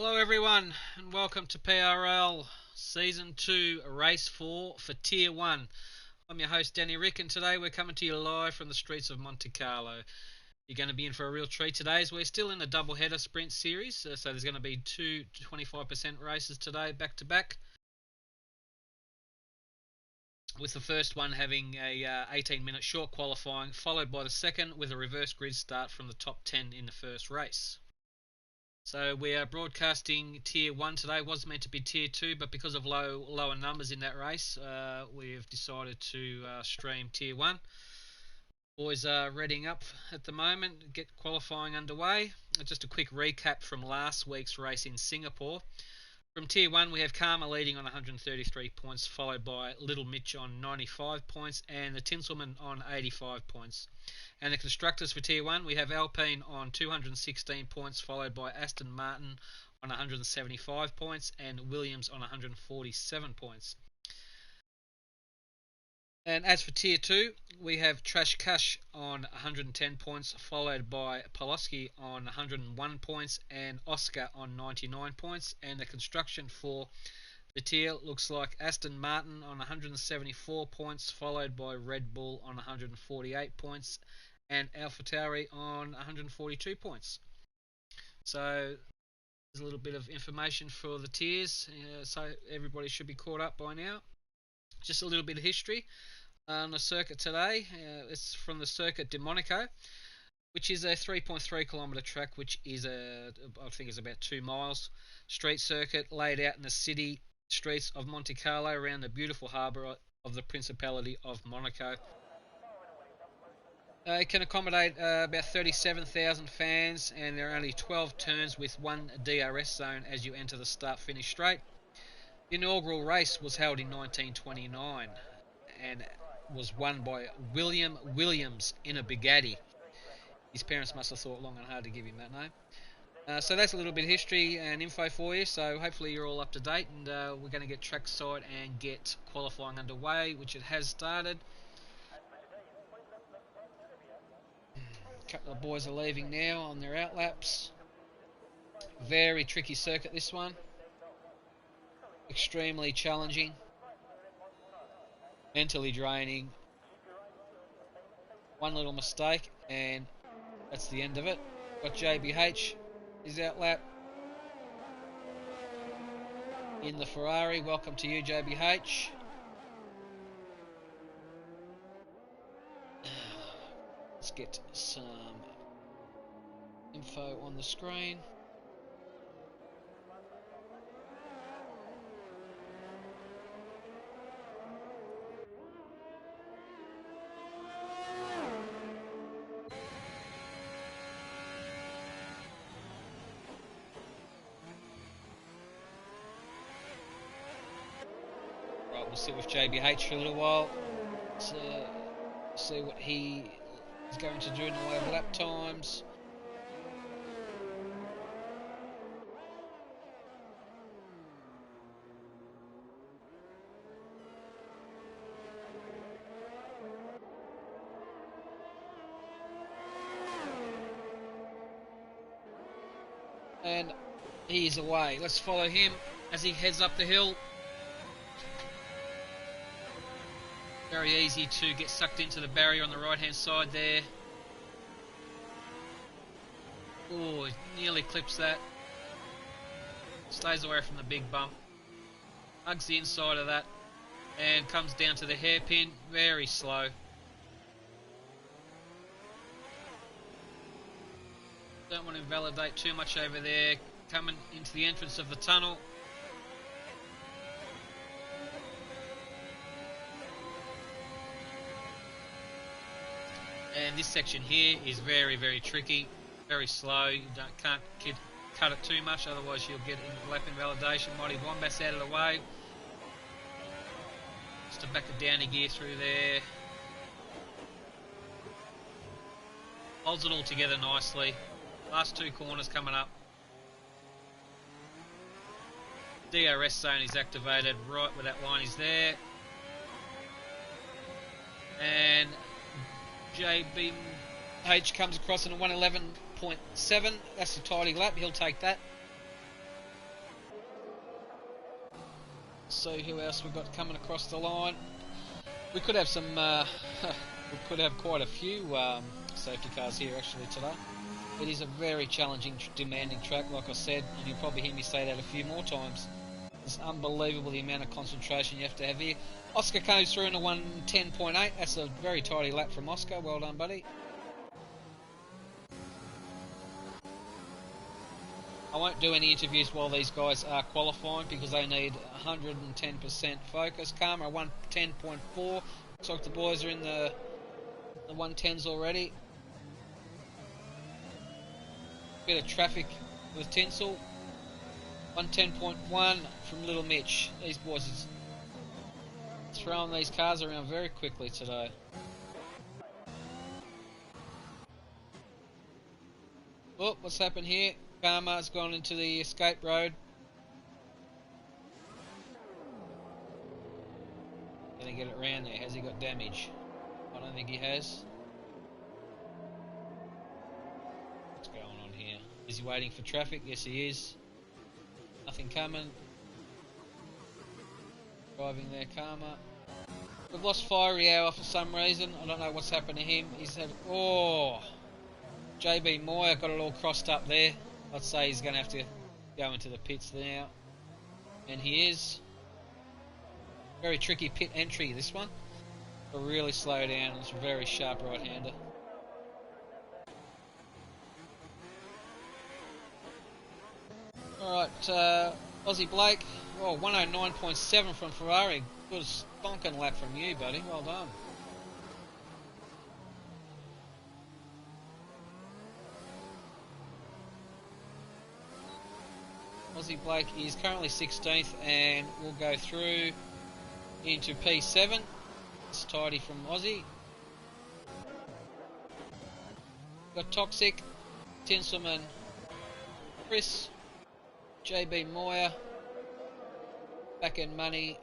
Hello everyone and welcome to PRL Season 2 Race 4 for Tier 1. I'm your host Danny Rick and today we're coming to you live from the streets of Monte Carlo. You're going to be in for a real treat today as we're still in a double header sprint series, so there's going to be two 25% races today back to back, with the first one having a 18-minute short qualifying followed by the second with a reverse grid start from the top 10 in the first race. So we are broadcasting Tier 1 today. It was meant to be Tier 2, but because of lower numbers in that race, we've decided to stream Tier 1. Boys are readying up at the moment, get qualifying underway. Just a quick recap from last week's race in Singapore. From Tier 1, we have Karma leading on 133 points, followed by Little Mitch on 95 points, and the Tinselman on 85 points. And the constructors for Tier 1, we have Alpine on 216 points, followed by Aston Martin on 175 points, and Williams on 147 points. And as for Tier 2, we have Trash Cash on 110 points, followed by Poloski on 101 points, and Oscar on 99 points. And the construction for the tier looks like Aston Martin on 174 points, followed by Red Bull on 148 points, and AlphaTauri on 142 points. So there's a little bit of information for the tiers, so everybody should be caught up by now. Just a little bit of history on the circuit today. It's from the Circuit de Monaco, which is a 3.3 kilometre track, which is I think is about 2 miles. Street circuit laid out in the city streets of Monte Carlo around the beautiful harbour of the Principality of Monaco. It can accommodate about 37,000 fans, and there are only 12 turns with one DRS zone as you enter the start-finish straight. The inaugural race was held in 1929 and was won by William Williams in a Bugatti. His parents must have thought long and hard to give him that name. So that's a little bit of history and info for you, so hopefully you're all up to date, and we're going to get trackside and get qualifying underway, which it has started. A couple of boys are leaving now on their outlaps. Very tricky circuit, this one. Extremely challenging. Mentally draining. One little mistake and that's the end of it. Got JBH, his outlap in the Ferrari. Welcome to you, JBH. Let's get some info on the screen. Right, we'll sit with JBH for a little while. Let's see what he is going to do in the way of lap times. And he is away. Let's follow him as he heads up the hill. Very easy to get sucked into the barrier on the right hand side there. Oh, nearly clips that. Stays away from the big bump. Hugs the inside of that and comes down to the hairpin. Very slow. Don't want to invalidate too much over there. Coming into the entrance of the tunnel. And this section here is very, very tricky, very slow. You can't cut it too much, otherwise you'll get lap invalidation. Mighty Wombats out of the way. Just to back it down a gear through there. Holds it all together nicely. Last two corners coming up. DRS zone is activated right where that line is there. And JBH comes across in a 111.7. That's a tidy lap. He'll take that. see who else we've got coming across the line. We could have some, we could have quite a few safety cars here actually today. It is a very challenging, demanding track, like I said, and you'll probably hear me say that a few more times. It's unbelievable the amount of concentration you have to have here. Oscar comes through in a 1:10.8. That's a very tidy lap from Oscar. Well done, buddy. I won't do any interviews while these guys are qualifying because they need 110% focus. Karma 110.4. Looks like the boys are in the 110s already. Bit of traffic with Tinsel. 110.1 from Little Mitch. These boys are throwing these cars around very quickly today. Oh, what's happened here? Karma's gone into the escape road. Gonna get it round there. Has he got damage? I don't think he has. What's going on here? Is he waiting for traffic? Yes, he is. Nothing coming. Driving there, Karma. We've lost Fiery Hour for some reason. I don't know what's happened to him. He's had... Oh! JB Moyer got it all crossed up there. I'd say he's going to have to go into the pits now. And he is. Very tricky pit entry, this one. But really slow down. It's a very sharp right-hander. Alright, Aussie Blake. Oh, 109.7 from Ferrari. Good stonking lap from you, buddy. Well done. Aussie Blake is currently 16th and will go through into P7. It's tidy from Aussie. Got Toxic, Tinselman, Chris, JB Moyer, Back End Money,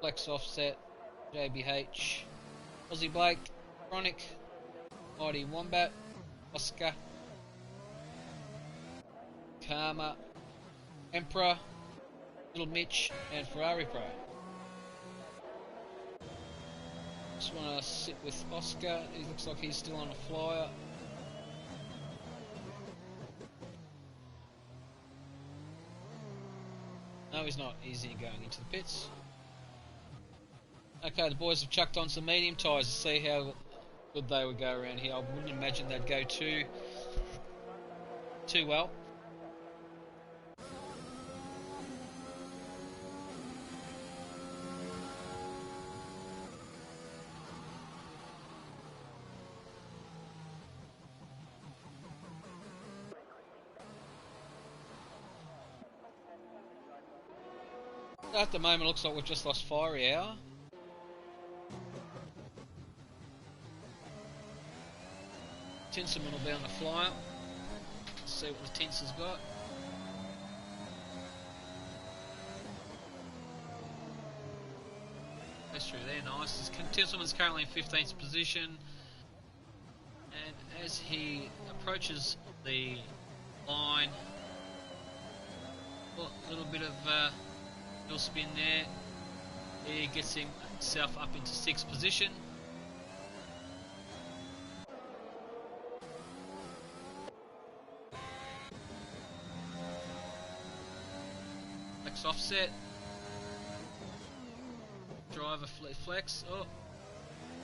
Flex Offset, JBH, Aussie Blake, Chronic, Mighty Wombat, Oscar, Karma, Emperor, Little Mitch, and Ferrari Pro. Just want to sit with Oscar. He looks like he's still on a flyer. No, he's not. He's going into the pits. Okay, the boys have chucked on some medium tyres to see how good they would go around here. I wouldn't imagine they'd go too well. At the moment, it looks like we've just lost Fiery Hour. Tinselman will be on the flyer. Let's see what the Tins has got. That's through there, nice. Tinselman's currently in 15th position. And as he approaches the line, oh, a little bit of wheel spin there. He gets himself up into 6th position. Flex offset. Driver flex. Oh,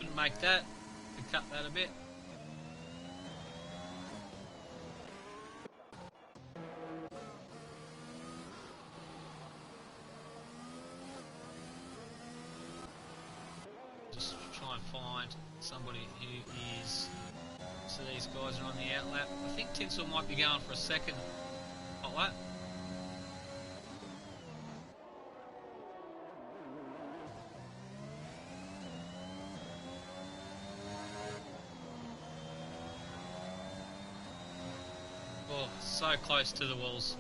couldn't make that. Could cut that a bit. Find somebody who is, so these guys are on the out lap. I think Tinsel might be going for a second hot lap. Oh, so close to the walls.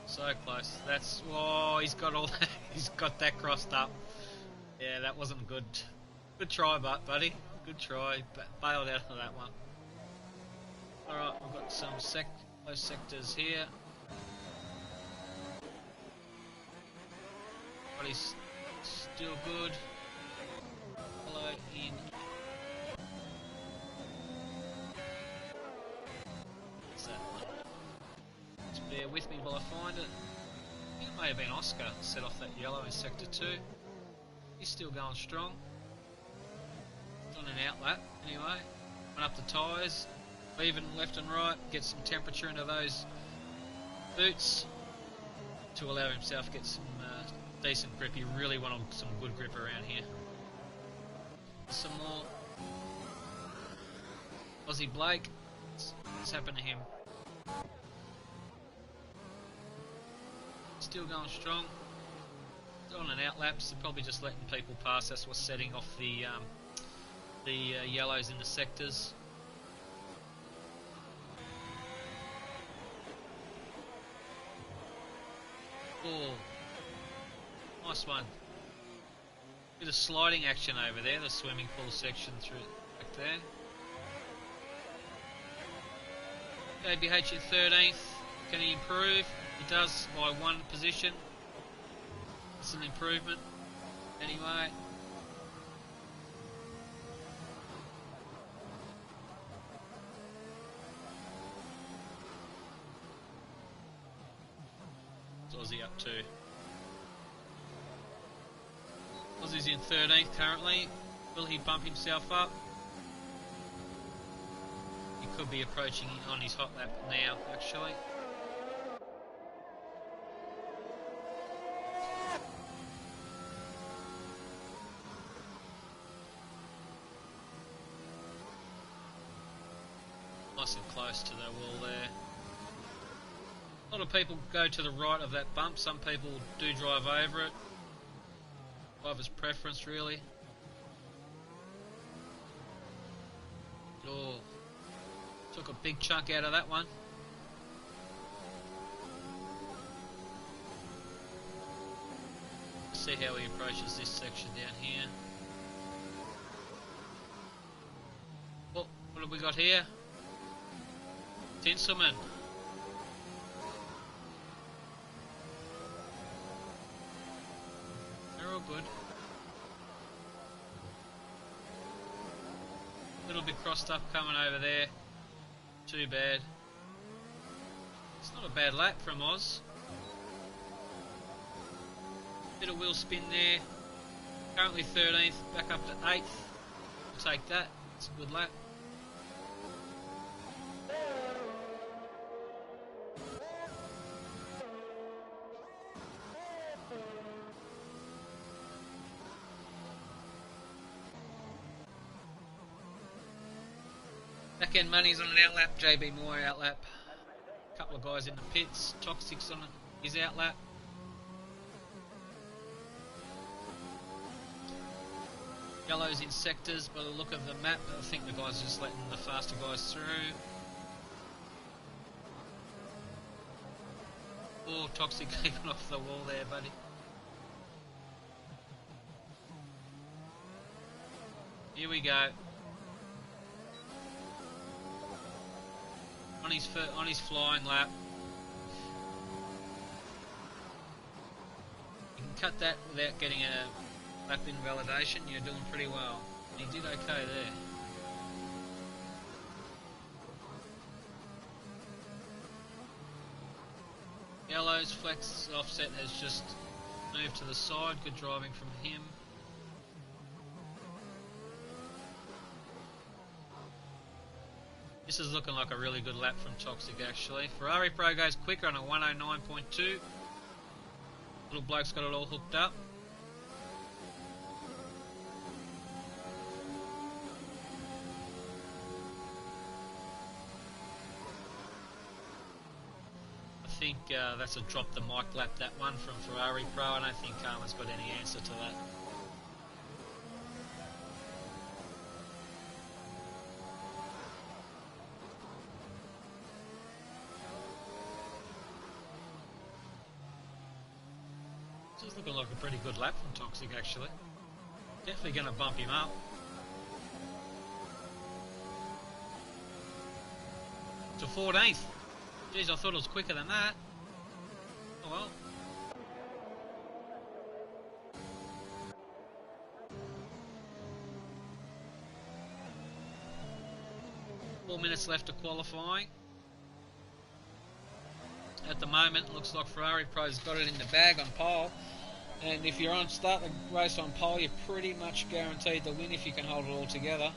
So close. That's, oh, he's got all that, he's got that crossed up. Yeah, that wasn't good. Good try, buddy. Good try. Bailed out of that one. Alright, we've got some close sectors here. Buddy's still good. Followed in. What's that one? Just bear with me while I find it. I think it may have been Oscar set off that yellow in sector 2. He's still going strong. On an outlap anyway. Went up the tyres, weaving left and right, get some temperature into those boots to allow himself to get some decent grip. He really wanted some good grip around here. Some more. Aussie Blake, what's happened to him? Still going strong. On an outlap, so probably just letting people pass. That's what's setting off the yellows in the sectors. Oh, nice one. Bit of sliding action over there, the swimming pool section through back there. KBH at 13th. Can he improve? He does by 1 position. It's an improvement. Anyway. What's Aussie up to? Aussie's in 13th currently. Will he bump himself up? He could be approaching on his hot lap now, actually. Nice and close to the wall there. A lot of people go to the right of that bump. Some people do drive over it. Driver's preference, really. Oh, took a big chunk out of that one. See how he approaches this section down here. Oh, what have we got here? Tinselman. They're all good. A little bit crossed up coming over there. Too bad. It's not a bad lap from Oz. Bit of wheel spin there. Currently 13th, back up to 8th. We'll take that. It's a good lap. Back end money's on an outlap. JB Moore outlap. A couple of guys in the pits. Toxic's on his outlap. Yellows in sectors by the look of the map. I think the guys are just letting the faster guys through. Oh, Toxic keeping off the wall there, buddy. Here we go. On his flying lap. You can cut that without getting a lap invalidation. You're doing pretty well. He did okay there. Yellow's flex offset has just moved to the side. Good driving from him. This is looking like a really good lap from Toxic, actually. Ferrari Pro goes quicker on a 109.2. Little bloke's got it all hooked up. I think that's a drop the mic lap, that one from Ferrari Pro. I don't think Karma's got any answer to that. This is looking like a pretty good lap from Toxic, actually. Definitely going to bump him up. To 14th. Jeez, I thought it was quicker than that. Oh well. 4 minutes left of qualifying. At the moment, looks like Ferrari Pro's got it in the bag on pole. And if you're on start the race on pole, you're pretty much guaranteed to win if you can hold it all together.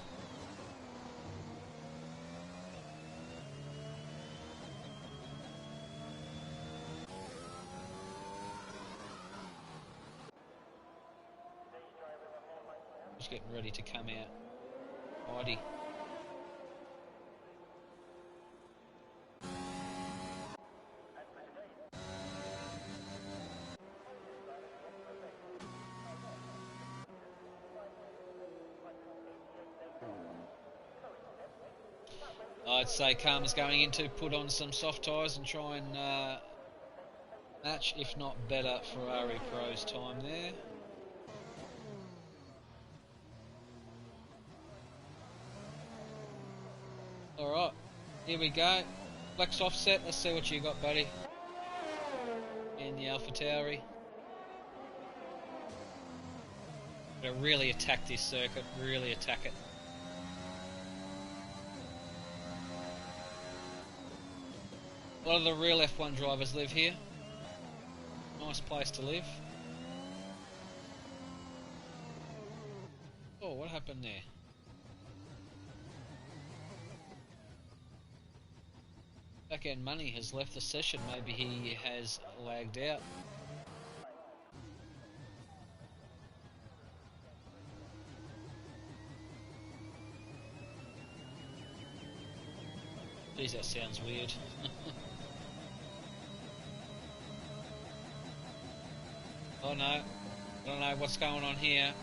Just getting ready to come out. Heidi. I'd say Karma's going in to put on some soft tyres and try and match, if not better, Ferrari Pro's time there. Alright, here we go. Flex offset, let's see what you got, buddy. In the AlphaTauri. Gotta really attack this circuit, really attack it. A lot of the real F1 drivers live here. Nice place to live. Oh, what happened there? Back end Money has left the session. Maybe he has lagged out. Geez, that sounds weird. Oh no, I don't know what's going on here.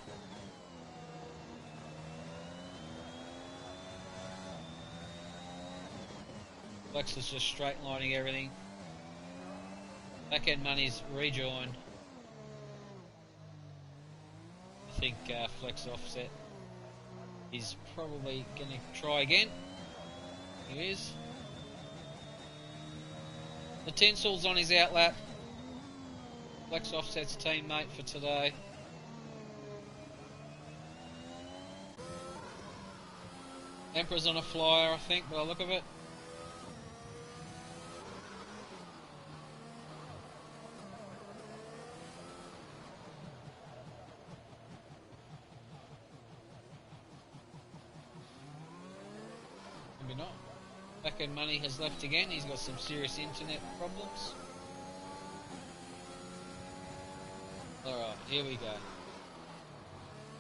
Flex is just straight lining everything. Back end Money's rejoined. I think Flex offset is probably going to try again. He is. The Tinsel's on his outlap. Flex offset's teammate for today. Emperor's on a flyer, I think, by the look of it. Maybe not. Back end Money has left again. He's got some serious internet problems. Alright, here we go.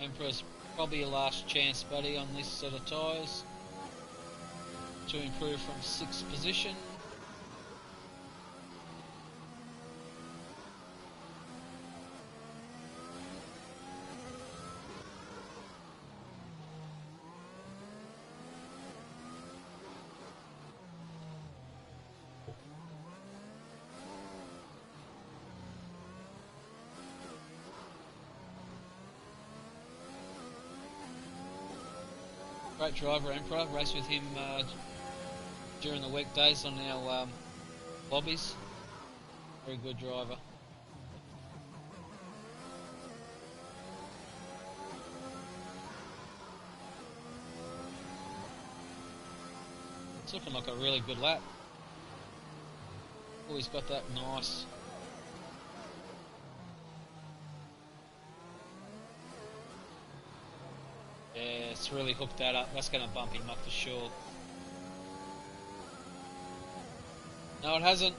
Emperor's probably your last chance, buddy, on this set of tyres to improve from 6th position. Great driver, Emperor. Race with him during the weekdays on our lobbies. Very good driver. It's looking like a really good lap. Oh, he's got that nice. Yeah, it's really hooked that up. That's going to bump him up for sure. No, it hasn't.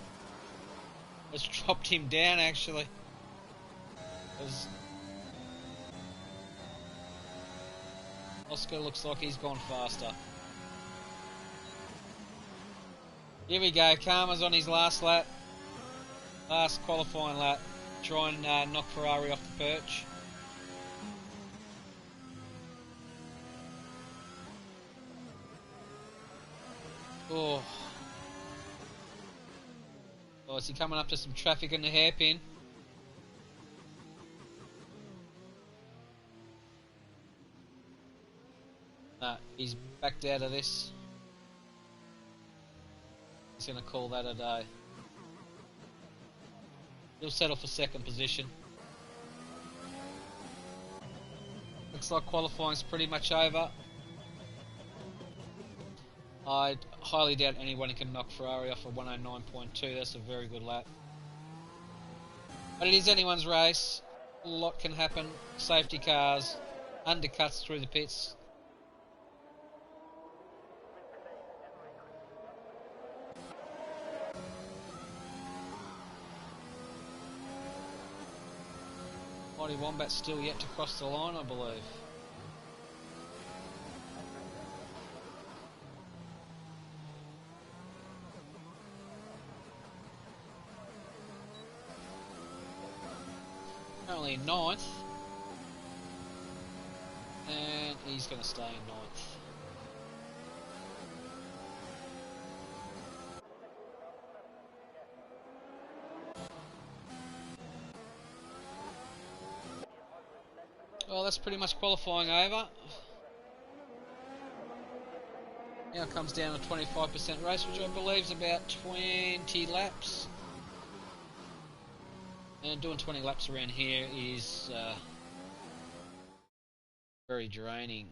It's dropped him down, actually. Oscar looks like he's gone faster. Here we go. Karma's on his last lap. Last qualifying lap. Try and knock Ferrari off the perch. Oh. Oh, is he coming up to some traffic in the hairpin? No, he's backed out of this. He's going to call that a day. He'll settle for 2nd position. Looks like qualifying's pretty much over. I highly doubt anyone can knock Ferrari off a 109.2. That's a very good lap. But it is anyone's race. A lot can happen. Safety cars, undercuts through the pits. Mighty Wombat's still yet to cross the line, I believe. Currently in 9th. And he's going to stay in 9th. Well, that's pretty much qualifying over. Now it comes down to 25% race, which I believe is about 20 laps. And doing 20 laps around here is very draining.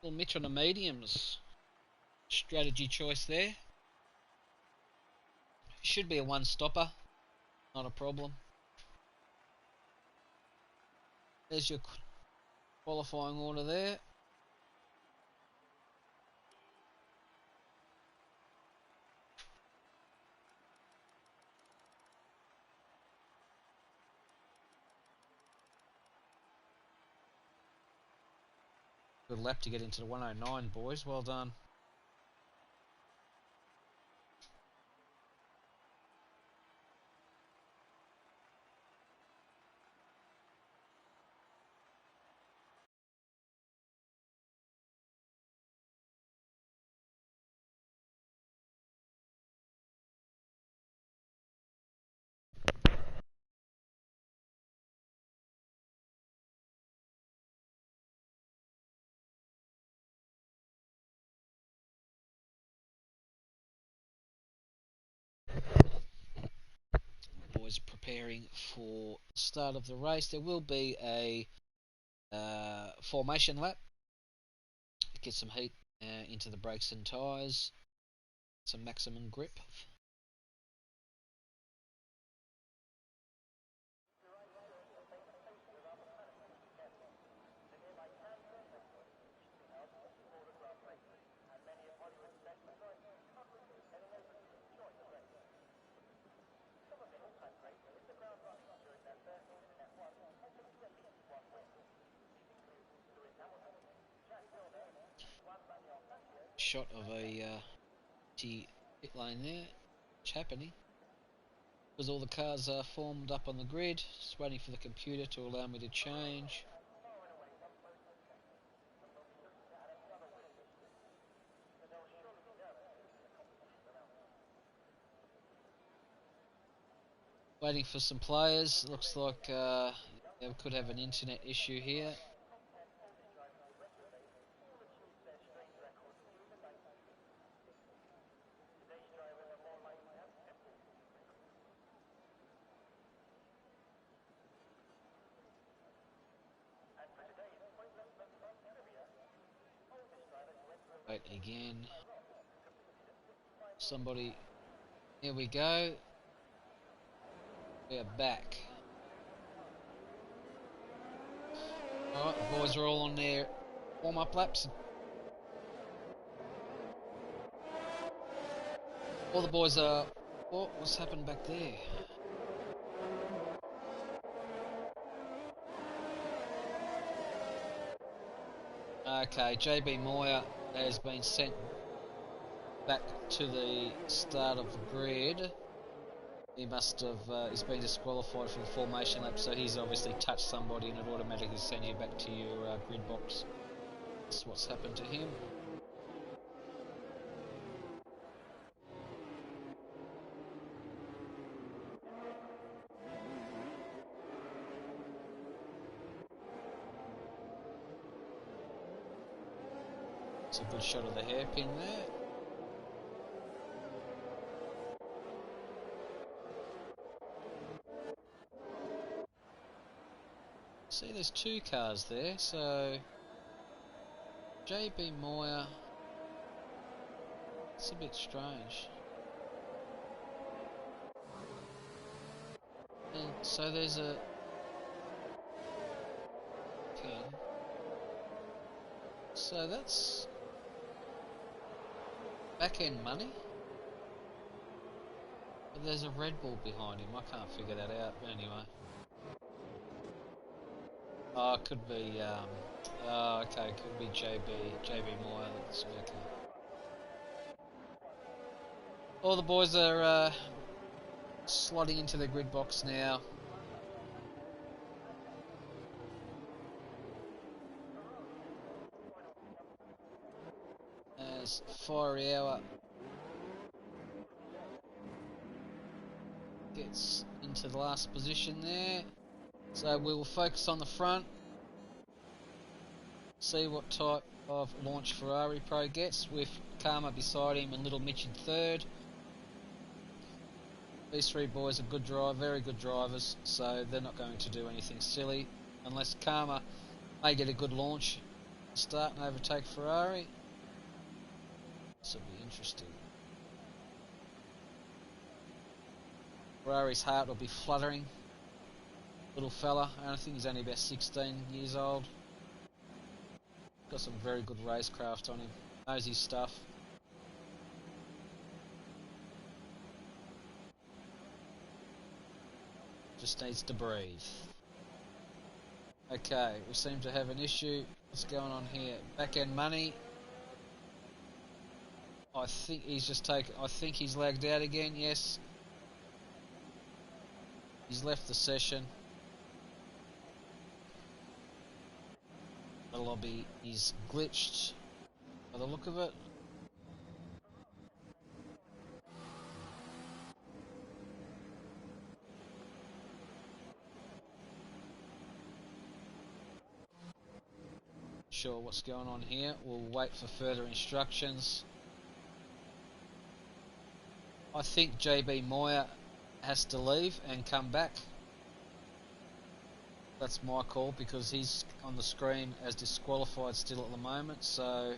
Little Mitch on the mediums. Strategy choice there. Should be a one-stopper. Not a problem. There's your qualifying order there. Good lap to get into the 109, boys. Well done. Boys preparing for the start of the race. There will be a formation lap. Get some heat into the brakes and tyres. Some maximum grip. Shot of a pit lane there. What's happening? Because all the cars are formed up on the grid. Just waiting for the computer to allow me to change. Waiting for some players. Looks like we could have an internet issue here. Wait again. Somebody. Here we go. We are back. Alright, the boys are all on their warm-up laps. All the boys are... Oh, what's happened back there? Okay, JB Moyer has been sent back to the start of the grid. He must have, he's been disqualified for the formation lap, so he's obviously touched somebody and it automatically sends you back to your grid box. That's what's happened to him. It's a good shot of the hairpin there. See, there's two cars there, so JB Moyer It's a bit strange. And so there's a... Okay. So that's... back-end money? But there's a Red Bull behind him. I can't figure that out. But anyway. Oh, it could be... oh, okay. It could be JB Moore. That's okay. All the boys are slotting into the grid box now. As Fiery Hour gets into the last position there. So we will focus on the front. See what type of launch Ferrari Pro gets with Karma beside him and Little Mitch in third. These three boys are good drive, very good drivers, so they're not going to do anything silly unless Karma may get a good launch, start and overtake Ferrari. This will be interesting. Ferrari's heart will be fluttering. Little fella, I think he's only about 16 years old. Got some very good racecraft on him. Knows his stuff. Just needs to breathe. Okay, we seem to have an issue. What's going on here? Back end money. I think he's just taken. I think he's lagged out again. Yes. He's left the session. The lobby is glitched by the look of it. Sure what's going on here. We'll wait for further instructions. I think JB Moyer has to leave and come back. That's my call because he's on the screen as disqualified still at the moment, so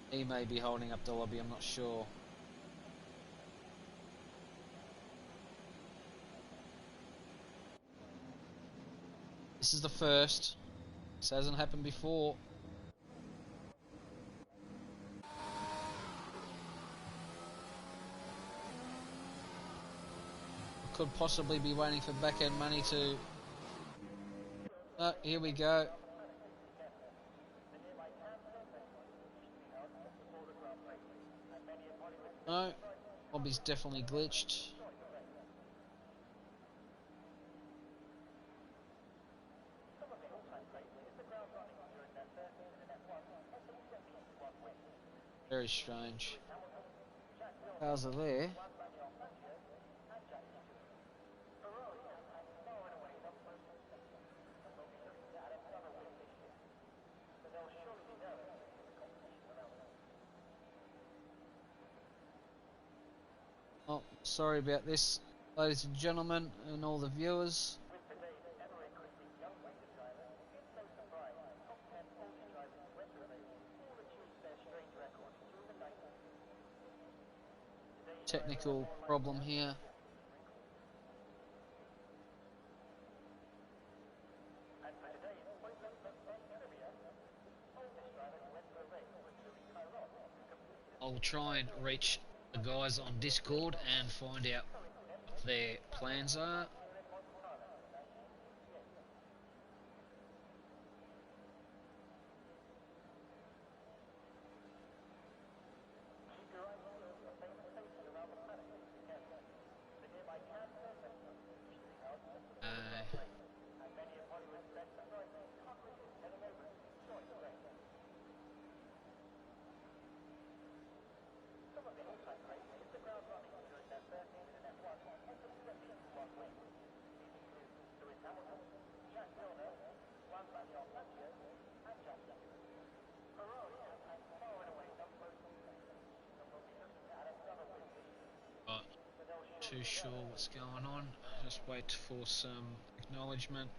he may be holding up the lobby, I'm not sure. This is the first. This hasn't happened before. Could possibly be waiting for back end money to... Oh, here we go. No, lobby's definitely glitched. Very strange. Cars are there. Oh, sorry about this, ladies and gentlemen, and all the viewers. Technical problem here. I'll try and reach the guys on Discord and find out what their plans are. Too sure what's going on. Just wait for some acknowledgement.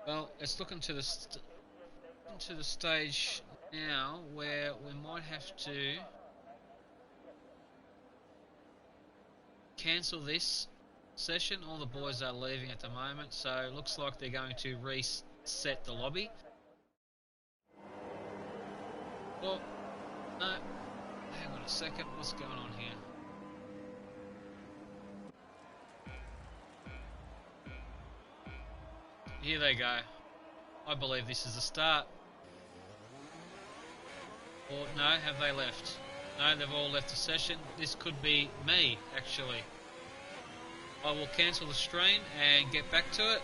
Well, it's looking to the stage now where we might have to cancel this session. All the boys are leaving at the moment, so it looks like they're going to reset the lobby. Oh, no. Hang on a second. What's going on here? Here they go. I believe this is the start. Or no, have they left? No, they've all left the session. This could be me, actually. I will cancel the stream and get back to it.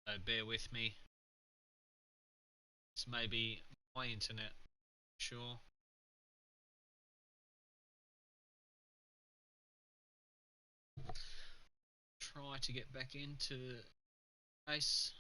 So bear with me. It's maybe my internet. Sure. Try to get back into the base.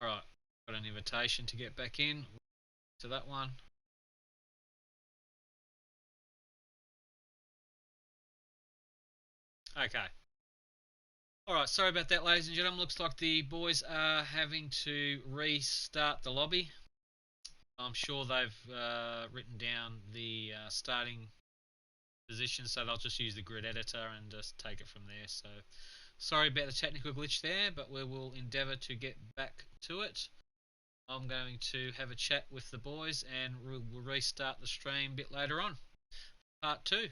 Alright, got an invitation to get back in to that one. Okay. Alright, sorry about that, ladies and gentlemen. Looks like the boys are having to restart the lobby. I'm sure they've written down the starting position, so they'll just use the grid editor and just take it from there. So sorry about the technical glitch there, but we will endeavour to get back to it. I'm going to have a chat with the boys and we'll restart the stream a bit later on. Part 2.